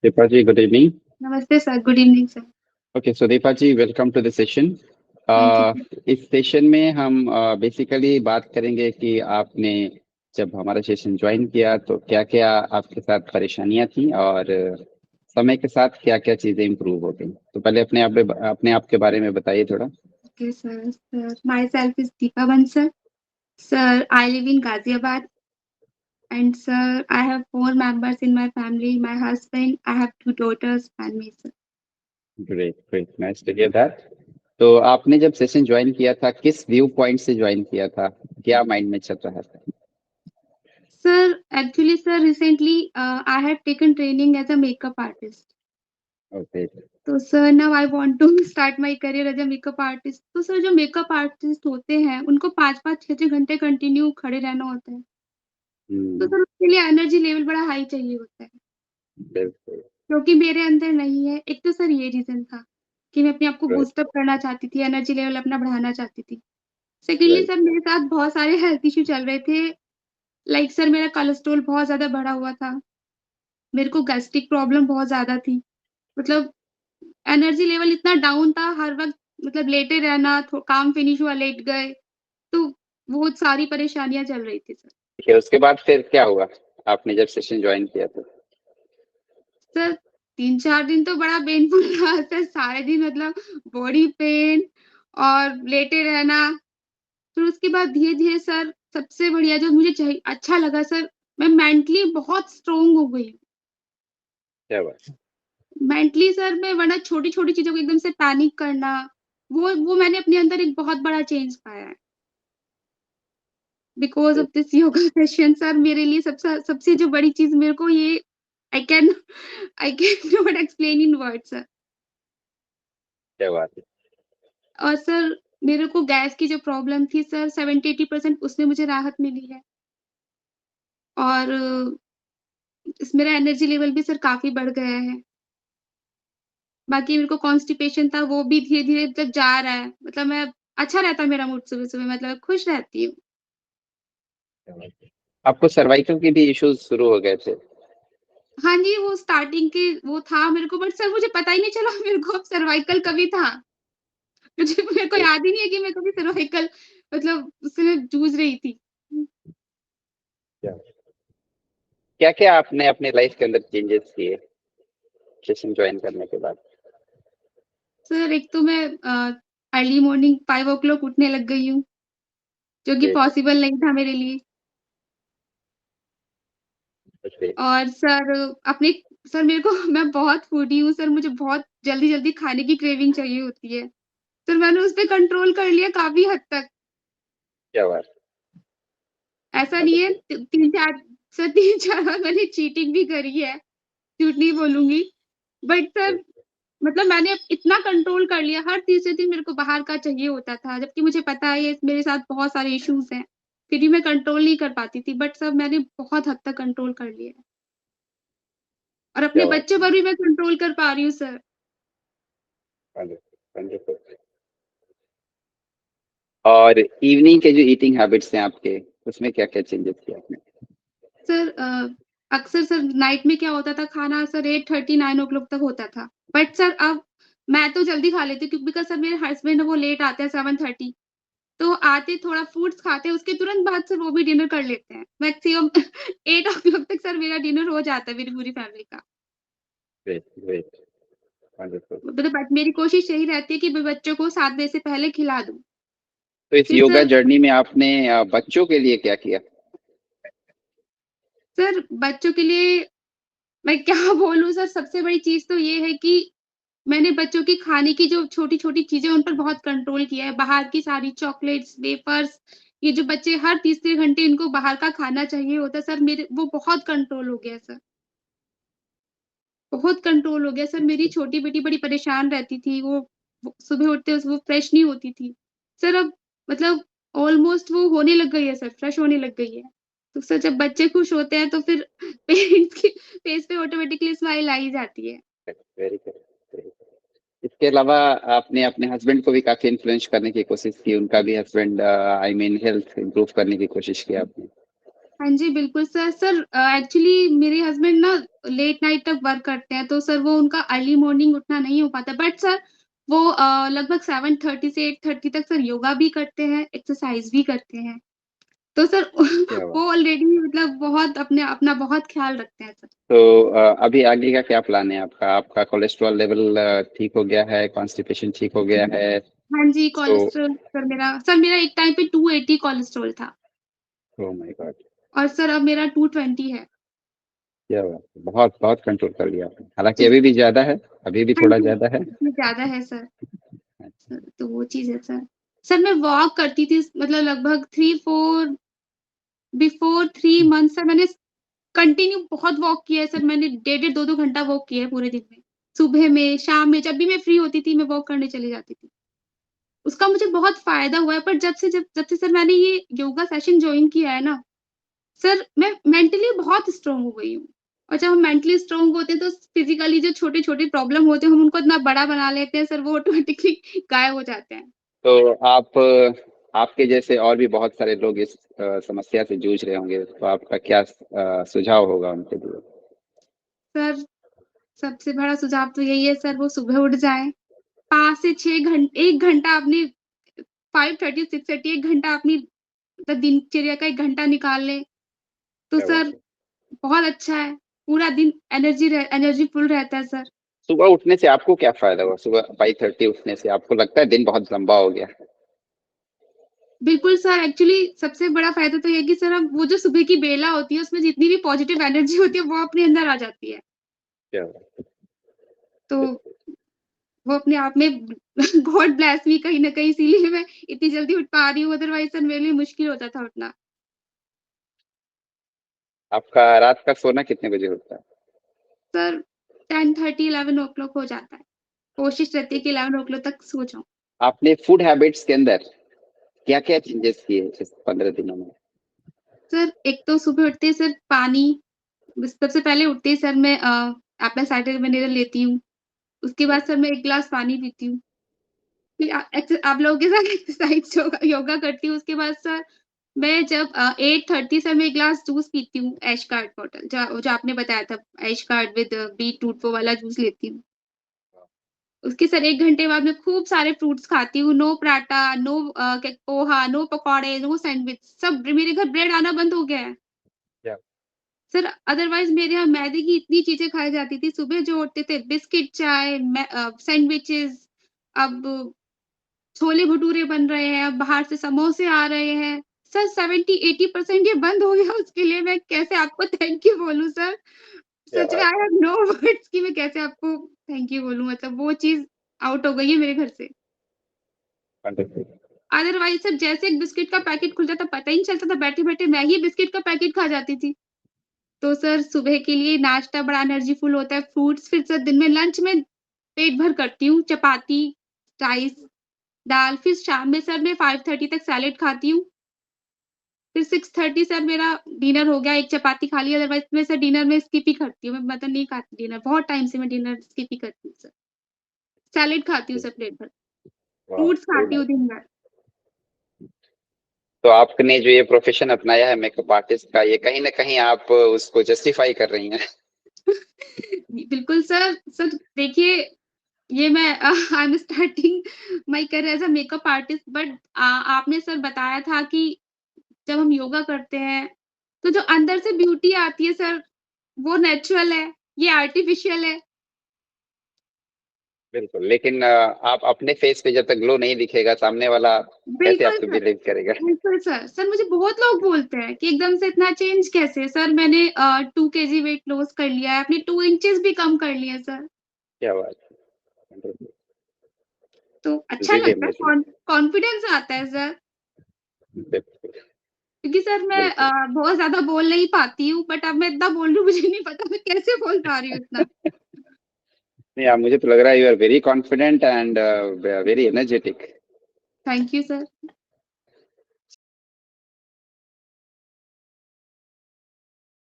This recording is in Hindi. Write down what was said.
Deepaji, good evening. Namaste, sir. Good evening, sir. Okay, so Deepaji, welcome to the session. Thank you, sir. इस सेशन में हम बेसिकली बात करेंगे कि आपने जब हमारा सेशन ज्वाइन किया तो क्या क्या आपके साथ परेशानियां थी और समय के साथ क्या क्या चीजें इम्प्रूव हो गई। तो पहले अपने आप के बारे में बताइए थोड़ा। Okay, sir. Sir, myself is Deepa Bansal. Sir, I live in Ghaziabad. And sir, I have 4 members in my family. My husband, I have 2 daughters, and me, sir. Great great, nice to hear that. तो आपने जब सेशन ज्वाइन किया था किस व्यू पॉइंट से ज्वाइन किया था, क्या माइंड में चल रहा था? Sir, actually, sir, recently I have taken training as a makeup artist. Okay. तो sir now I want to start my career as a makeup artist. तो सर जो मेकअप आर्टिस्ट होते हैं उनको 5-5 6-6 घंटे कंटिन्यू खड़े रहना होता है। तो सर उसके लिए एनर्जी लेवल बड़ा हाई चाहिए होता है, बिल्कुल। जो कि मेरे अंदर नहीं है। एक तो सर ये रीज़न था कि मैं अपने आप को राइट बूस्ट अप करना चाहती थी, एनर्जी लेवल अपना बढ़ाना चाहती थी। Secondly right. सर मेरे साथ बहुत सारे हेल्थ इश्यू चल रहे थे। लाइक सर मेरा कोलेस्ट्रॉल बहुत ज़्यादा बढ़ा हुआ था। मेरे को गैस्ट्रिक प्रॉब्लम बहुत ज़्यादा थी। मतलब एनर्जी लेवल इतना डाउन था, हर वक़्त मतलब लेटे रहना, थो काम फिनिश हुआ लेट गए, तो बहुत सारी परेशानियाँ चल रही थी सर। ठीक है, उसके बाद फिर क्या हुआ आपने जब सेशन ज्वाइन किया तो? सर 3-4 दिन तो बड़ा पेनफुल रहा सर, सारे दिन मतलब बॉडी पेन और लेटे रहना। फिर उसके बाद धीरे-धीरे सर सबसे बढ़िया जो मुझे अच्छा लगा सर, मैं मेंटली बहुत स्ट्रॉन्ग हो गई। क्या बात। मेंटली सर मैं वरना छोटी-छोटी चीज़ों को एकदम से पैनिक करना, वो मैंने अपने अंदर एक बहुत बड़ा चेंज पाया है। Because of this yoga session sir मेरे लिए सबसे जो बड़ी चीज़ मेरे को ये I can I can not explain in words sir. क्या बात है। और सर मेरे को गैस की जो प्रॉब्लम थी सर 70-80% उसमें मुझे राहत मिली है। और मेरा एनर्जी लेवल भी सर काफ़ी बढ़ गया है। बाकी मेरे को कॉन्स्टिपेशन था वो भी धीरे-धीरे मतलब जा रहा है। मतलब मैं अच्छा रहता है मेरा मूड सुबह-सुबह मतलब खुश रहती हूँ। क्या बात है। आपको सर्वाइकल के भी इश्यूज शुरू हो गए थे? हाँ जी, वो स्टार्टिंग के वो था मेरे को बट सर मुझे पता ही नहीं चला मेरे को अब सर्वाइकल कभी था। मुझे मेरे को याद ही नहीं है कि मैं कभी सर्वाइकल मतलब उससे मैं जूझ रही थी। क्या क्या आपने अपने लाइफ के अंदर चेंजेस किए सेशन ज्वाइन करने के बाद? सर एक तो मैं अर्ली मॉर्निंग 5 ओ क्लॉक उठने लग गई हूँ, जो कि ग्रेट। पॉसिबल नहीं था मेरे लिए। और सर अपने सर मेरे को मैं बहुत फूडी हूँ सर, मुझे बहुत जल्दी-जल्दी खाने की क्रेविंग चाहिए होती है। सर मैंने उस पे कंट्रोल कर लिया काफ़ी हद तक। क्या बात। ऐसा नहीं है वंडरफुल। 3-4 सर 3-4 बार मैंने चीटिंग भी करी है, झूठ नहीं बोलूँगी। बट सर मतलब मैंने इतना कंट्रोल कर लिया, हर तीसरे दिन मेरे को बाहर का चाहिए होता था, जबकि मुझे पता है ये मेरे साथ बहुत सारे इश्यूज़ हैं, फिर भी मैं कंट्रोल नहीं कर पाती थी। बट सर मैंने बहुत हद तक कंट्रोल कर लिया है और अपने क्या बात। बच्चों पर भी मैं कंट्रोल कर पा रही हूँ सर। Wonderful wonderful. और इवनिंग के जो ईटिंग हैबिट्स हैं आपके, उसमें क्या क्या चेंजेस किए आपने? सर अक्सर सर नाइट में क्या होता था खाना सर 8:30 9 ओ क्लॉक तक होता था। बट सर अब मैं तो जल्दी खा लेती हूँ क्योंकि बिकॉज़ सर मेरे हस्बैंड वो लेट आते हैं 7:30 तो आते थोड़ा फ्रूट्स खाते हैं, उसके तुरंत बाद सर वो भी डिनर कर लेते हैं। मैक्सिमम 8 ओ क्लॉक तक सर मेरा डिनर हो जाता है मेरी पूरी फैमिली का। Great great. वंडरफुल। मतलब बट मेरी कोशिश यही रहती है कि मैं बच्चों को 7 बजे से पहले खिला दूँ। तो इस फिर योगा सर जर्नी में आपने बच्चों के लिए क्या किया? सर बच्चों के लिए मैं क्या बोलूँ सर सबसे बड़ी चीज़ तो ये है कि मैंने बच्चों की खाने की जो छोटी-छोटी चीज़ें उन पर बहुत कंट्रोल किया है। बाहर की सारी चॉकलेट्स, वेफर्स ये जो बच्चे हर तीसरे घंटे इनको बाहर का खाना चाहिए होता है सर मेरे वो बहुत कंट्रोल हो गया है सर। बहुत कंट्रोल हो गया सर मेरी छोटी बेटी बड़ी परेशान रहती थी। वो सुबह उठते वो फ्रेश नहीं होती थी। सर अब मतलब ऑलमोस्ट वो होने लग गई है सर, फ्रेश होने लग गई है। तो सर जब बच्चे खुश होते हैं तो फिर पेरेंट्स के फेस पे ऑटोमेटिकली स्माइल आ ही जाती है। Very good. इसके अलावा आपने अपने हस्बैंड को भी काफी इन्फ्लुएंस करने की कोशिश की, उनका भी husband I mean health improve करने की कोशिश की आपने? हाँ जी, बिल्कुल सर। सर एक्चुअली मेरे हस्बैंड ना लेट नाइट तक वर्क करते हैं, तो सर वो उनका अर्ली मॉर्निंग उठना नहीं हो पाता। बट सर वो लगभग 7:30 से 8:30 तक सर योगा भी करते हैं, एक्सरसाइज भी करते हैं। तो सर क्या बात। वो ऑलरेडी मतलब बहुत अपना बहुत ख़्याल रखते हैं सर। तो अभी आगे का क्या प्लान है आपका? आपका कोलेस्ट्रॉल लेवल ठीक हो गया है, कॉन्स्टिपेशन ठीक हो गया है? हाँ जी, तो कोलेस्ट्रॉल सर मेरा एक टाइम पे 280 कोलेस्ट्रॉल था ओह माय गॉड। और सर अब मेरा 220 है। क्या बात है, बहुत बहुत कंट्रोल कर लिया आपने। हालांकि जी अभी सर। भी ज्यादा है, अभी भी हाँ थोड़ा जी, ज्यादा है। इतनी ज़्यादा है सर। अच्छा। तो वो चीज़ है सर। सर मैं वॉक करती थी मतलब लगभग 3-4 बिफोर 3 मंथ से मैंने कंटिन्यू बहुत वॉक किया है सर। मैंने डेढ़-डेढ़ 2-2 घंटा वॉक किया है पूरे दिन में। सुबह में, शाम में जब भी मैं फ्री होती थी मैं वॉक करने चली जाती थी। उसका मुझे बहुत फ़ायदा हुआ है पर जब से सर मैंने ये योगा सेशन जॉइन किया है ना, सर मैं मेंटली बहुत स्ट्रॉन्ग हो गई हूँ। और जब हम मेंटली स्ट्रॉन्ग होते हैं तो फिज़िकली जो छोटे-छोटे प्रॉब्लम होते हैं हम उनको इतना बड़ा बना लेते हैं सर वो ऑटोमैटिकली गायब हो जाते हैं। तो आप आपके जैसे और भी बहुत सारे लोग इस समस्या से जूझ रहे होंगे, तो आपका क्या सुझाव होगा उनके लिए? सर सबसे बड़ा सुझाव तो यही है सर वो सुबह उठ जाएँ। 5 से 6 1 घंटा अपनी 5:30 6:30 1 घंटा अपनी मतलब दिनचर्या का 1 घंटा निकाल लें, तो क्या बात सर है। बहुत अच्छा है। पूरा दिन एनर्जी फुल रहता है सर। सुबह उठने से आपको क्या फायदा हुआ? सुबह 5:30 उठने से आपको लगता है दिन बहुत लंबा हो गया? बिल्कुल सर, एक्चुअली सबसे बड़ा फ़ायदा तो ये है कि सर हम वो जो सुबह की बेला होती है, उसमें जितनी भी पॉज़िटिव एनर्जी होती है, वो अपने अंदर आ जाती है। क्या बात तो है। वो अपने आप में गॉड ब्लेस मी कहीं न कहीं इसीलिए मैं इतनी जल्दी उठ पा रही हूँ, अदरवाइज़ सर मेरे लिए मुश्किल होता था उठना। आपका रात का सोना कितने बजे होता है? सर 10:30 11 ओ क्लॉक हो जाता है। कोशिश रहती है कि 11 ओ क्लॉक तक सो जाऊँ। आपने फूड हैबिट्स के अंदर क्या-क्या चेंजेस किए इस 15 दिनों में? सर एक तो सुबह उठते ही सर पानी बस सबसे पहले उठते ही सर मैं एप्पल साइडर विनेगर लेती हूँ। उसके बाद सर मैं 1 ग्लास पानी पीती हूँ। फिर आप लोगों के साथ एक्सरसाइज़ योगा योगा करती हूँ। उसके बाद सर मैं जब 8:30 से मैं 1 ग्लास जूस पीती हूँ, ऐश कार्ड बॉटल जो आपने बताया था ऐश कार्ड विद बीटरूट वो वाला जूस लेती हूँ। उसके सर 1 घंटे बाद मैं खूब सारे फ्रूट्स खाती हूँ, नो पराठा, नो क्या पोहा, नो पकौड़े, नो सैंडविच सब मेरे घर ब्रेड आना बंद हो गया है। क्या सर अदरवाइज़ मेरे यहाँ मैदे की इतनी चीज़ें खाई जाती थी, सुबह जो उठते थे बिस्किट, चाय, सैंडविचेज़ अब छोले-भटूरे बन रहे हैं, अब बाहर से समोसे आ रहे हैं। सर 70-80% ये बंद हो गया उसके लिए मैं कैसे आपको थैंक यू बोलूँ सर। क्या सच में बात आई हैव नो वर्ड्स कि मैं कैसे आपको थैंक यू बोलूँ मतलब वो चीज़ आउट हो गई है मेरे घर से। वंडरफुल। अदरवाइज़ सर जैसे एक बिस्किट का पैकेट खुल जाता पता ही नहीं चलता था, बैठे-बैठे मैं ही बिस्किट का पैकेट खा जाती थी। तो सर सुबह के लिए नाश्ता बड़ा एनर्जीफुल होता है, फ्रूट्स फिर सर दिन में लंच में पेट भर करती हूँ, चपाती, राइस, दाल, फिर शाम में सर मैं 5:30 तक सैलेड खाती हूँ। फिर 6:30 सर मेरा डिनर हो गया, 1 चपाती खा ली अदरवाइज़ मैं सर डिनर में स्किप ही करती हूँ, मैं मतलब नहीं खाती डिनर, बहुत टाइम से मैं डिनर स्किप ही करती हूँ सर। सैलेड खाती हूँ सर प्लेट भर, वाह, फ्रूट्स वेरी खाती हूँ नाइस। दिन भर। तो आपने जो ये प्रोफेशन अपनाया है मेकअप आर्टिस्ट का, ये कहीं न कहीं आप उसको जस्टिफाई कर रही हैं। बिल्कुल सर, सर देखिए ये मैं I am starting my career as a makeup artist but आपने सर बताया था कि जब हम योगा करते हैं, तो जो अंदर से ब्यूटी आती है सर, वो नेचुरल है, ये आर्टिफ़िशियल है। बिल्कुल, लेकिन आप अपने फेस पे जब तक ग्लो नहीं दिखेगा, सामने वाला कैसे आप बिल्कुल पे सर, बिलीव करेगा? बिल्कुल सर। सर मुझे बहुत लोग बोलते हैं कि एकदम से इतना चेंज कैसे? सर मैंने 2 केजी वेट लॉस कर लिया है, अपने 2 इंचेस भी कम कर लिए हैं सर। क्या बात है! वंडरफुल। तो अच्छा रियली लगता है, अमेजिंग। कॉन्फिडेंस आता है सर। बिल्कुल, क्योंकि सर मैं बिल्कुल। बहुत ज़्यादा बोल नहीं पाती हूँ, बट अब मैं इतना बोल रही हूँ, मुझे नहीं पता मैं कैसे बोल पा रही हूँ इतना। नहीं, मुझे तो लग रहा है you are very confident and very energetic. Thank you sir.